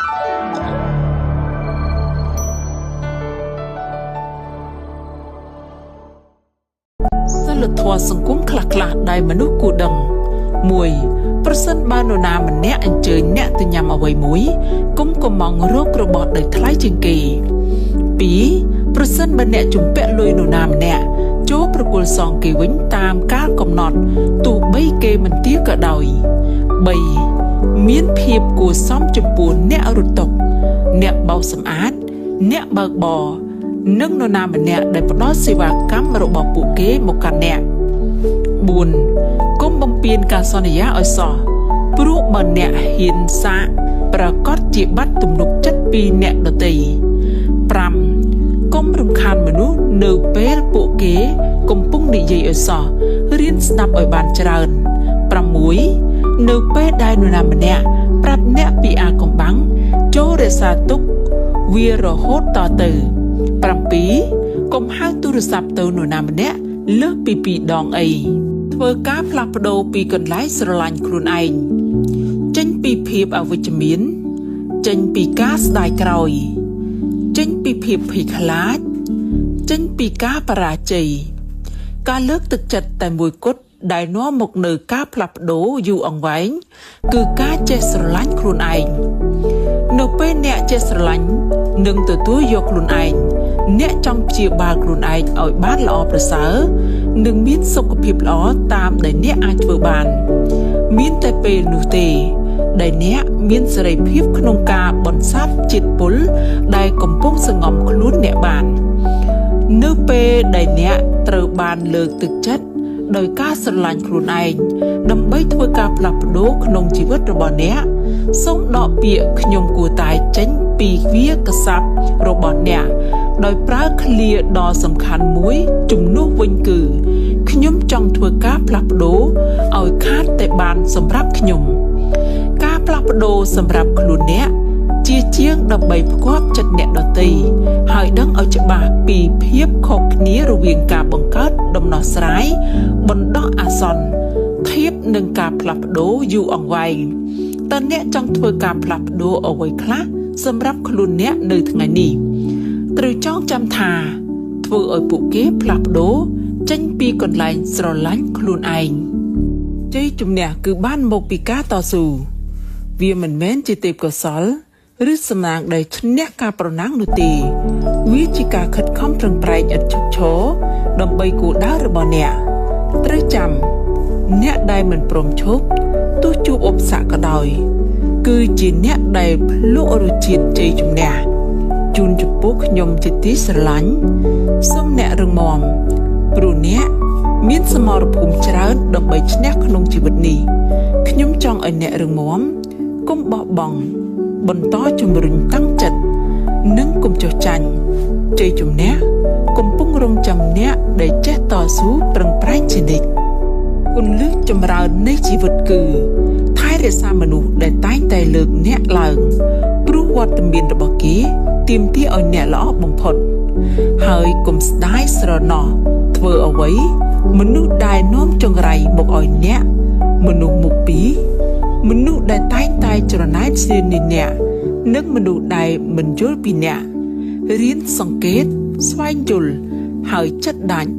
សិលធម៌សង្គមខ្លះៗដែលមនុស្សគួរដឹង1ប្រសិនបើនរណាម្នាក់អញ្ជើញអ្នកទៅញ៉ាំអ្វីមួយគុំកំងរករបស់ដែលថ្លៃជាងគេ2ប្រសិនបើអ្នកជំពាក់លុយនរណាម្នាក់ចូលប្រគល់សងគេវិញតាមកាលកំណត់ទោះបីគេមិនទាក៏ដោយ3មានភាពគួរសមចំពោះអ្នករត់តុអ្នកបោសសម្អាតអ្នកបើកបរនិងនរណាម្នាក់ដែលផ្ដល់សេវាកម្មរបស់ពួកគេមកកាន់អ្នក4កុំបំពានការសន្យាឲ្យសោះព្រោះបើអ្នកហ៊ានសាកប្រកាសជាបាត់ទំនុកចិត្តពីអ្នកដទៃ5កុំរំខានមនុស្សនៅពេលពួកគេកំពុងនិយាយឲ្យសោះរៀនស្ដាប់ឲ្យបានច្រើន6នៅពេលដែលនរណាម្នាក់ប្រាប់អ្នកពីអាកំបាំងចូលរក្សាទុកវារហូតតទៅ7កុំហៅទូរស័ព្ទទៅនរណាម្នាក់លើសពី2ដងអីធ្វើការផ្លាស់ប្ដូរពីកន្លែងស្រឡាញ់ខ្លួនឯងចេញពីភាពអវិជ្ជមានចេញពីការស្ដាយក្រោយចេញពីភាពភ័យខ្លាចចេញពីការបរាជ័យការលើកទឹកចិត្តតែមួយគត់ដែលនាំមកនៅការផ្លាស់ប្ដូរយូរអង្វែងគឺការចេះស្រឡាញ់ខ្លួនឯងនៅពេលអ្នកចេះស្រឡាញ់និងទទួលយកខ្លួនឯងអ្នកចង់ព្យាបាលខ្លួនឯងឲ្យបានល្អប្រសើរនិងមានសុខភាពល្អតាមដែលអ្នកអាចធ្វើបានមានតែពេលនោះទេដែលអ្នកមានសេរីភាពក្នុងការបន្សាបជាតិពុលដែលកំពុងសង្ងំខ្លួនអ្នកបាននៅពេលដែលអ្នកត្រូវបានលើកទឹកចិត្តដោយការស្រឡាញ់ខ្លួនឯងដើម្បីធ្វើការផ្លាស់ប្ដូរក្នុងជីវិតរបស់អ្នកសូមដកពាក្យខ្ញុំគួរតែចេញពីវាក្សត្ររបស់អ្នកដោយប្រើឃ្លាដ៏សំខាន់មួយជំនួសវិញគឺខ្ញុំចង់ធ្វើការផ្លាស់ប្ដូរឲ្យខាតតែបានសម្រាប់ខ្ញុំការផ្លាស់ប្ដូរសម្រាប់ខ្លួនអ្នកជាជាងដើម្បីផ្គាប់ចិត្តអ្នកដទៃហើយដឹងឲ្យច្បាស់ពីភាពខុសគ្នារវាងការបង្កើតដំណោះស្រាយបណ្ដោះអាសន្នធៀបនឹងការផ្លាស់ប្ដូរយូរអង្វែងតើអ្នកចង់ធ្វើការផ្លាស់ប្ដូរអ្វីខ្លះសម្រាប់ខ្លួនអ្នកនៅថ្ងៃនេះត្រូវចងចាំថាធ្វើឲ្យពួកគេផ្លាស់ប្ដូរចេញពីកន្លែងស្រឡាញ់ខ្លួនឯងជ័យជំនះគឺបានមកពីការតស៊ូវាមិនមែនជាទេពកោសល្យឬសំណាងដែលឈ្នះការប្រណាំងនោះទេវាជាការខិតខំប្រឹងប្រែងឥតឈប់ឈរដើម្បីគោលដៅរបស់អ្នកត្រូវចាំអ្នកដែលមិនព្រមឈប់ទោះជួបឧបសគ្គក៏ដោយគឺជាអ្នកដែលភ្លក់រសជាតិជ័យជំនះជូនចំពោះខ្ញុំជាទីស្រឡាញ់សូមអ្នករឹងមាំព្រោះអ្នកមានសមរភូមិច្រើនដើម្បីឈ្នះក្នុងជីវិតនេះខ្ញុំចង់ឲ្យអ្នករឹងមាំកុំបោះបង់បន្តជំរុញតាំងចិត្តនិងកុំចុះចាញ់ជ័យជំនះកំពុងរងចាំអ្នកដែលចេះតស៊ូប្រឹងប្រែងជានិច្ចគន្លឹះចម្រើននៃជីវិតគឺថែរក្សាមនុស្សដែលតែងតែលើកអ្នកឡើងព្រោះវត្តមានរបស់គេទាមទារឲ្យអ្នកល្អបំផុតហើយកុំស្ដាយស្រណោះធ្វើអ្វីមនុស្សដែលនាំចង្រៃមកឲ្យអ្នកមនុស្សមុខពីរមនុស្សដែលតែងតែច្រណែនសៀននេះអ្នកនិងមនុស្សដែលមិនយល់ពីអ្នករៀនសង្កេតស្វែងយល់ហើយចិត្តដាច់